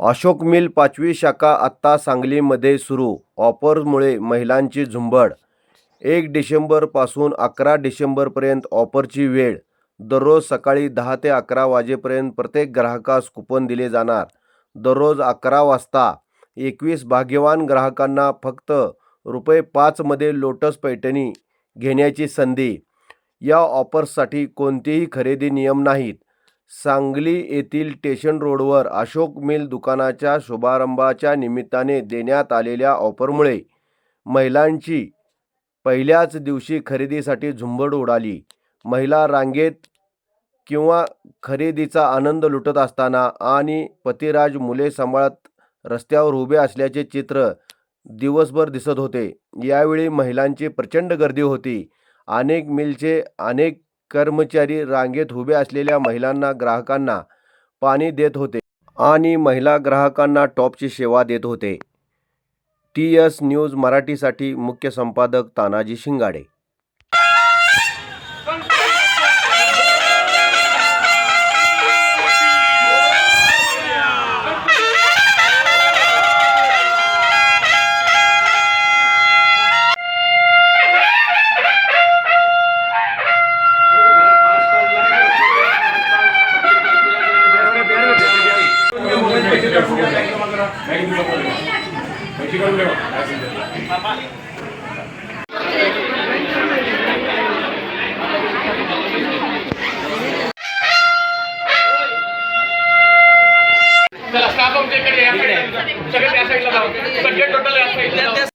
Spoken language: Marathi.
अशोक मिल 5वी शाखा आत्ता सांगलीमध्ये सुरू. ऑफरमुळे महिलांची झुंबड. 1 डिसेंबरपासून 11 डिसेंबरपर्यंत ऑफरची वेळ. दररोज सकाळी 10 ते 11 वाजेपर्यंत प्रत्येक ग्राहकास कुपन दिले जाणार. दररोज 11 वाजता 21 भाग्यवान ग्राहकांना फक्त ₹5 मध्ये लोटस पैठणी घेण्याची संधी. या ऑफर्ससाठी कोणतेही खरेदी नियम नाहीत. सांगली येथील स्टेशन रोडवर अशोक मिल दुकानाच्या शुभारंभाच्या निमित्ताने देण्यात आलेल्या ऑफरमुळे महिलांची पहिल्याच दिवशी खरेदीसाठी झुंबड उडाली. महिला रांगेत किंवा खरेदीचा आनंद लुटत असताना आणि पतिराज मुले सांभाळत रस्त्यावर उभे असल्याचे चित्र दिवसभर दिसत होते. यावेळी महिलांची प्रचंड गर्दी होती. अनेक मिलचे अनेक कर्मचारी रांगेत उभे असलेल्या महिलांना ग्राहकांना पाणी देत होते आणि महिला ग्राहकांना टॉपची सेवा देत होते. TS न्यूज मराठीसाठी मुख्य संपादक तानाजी शिंगाडे.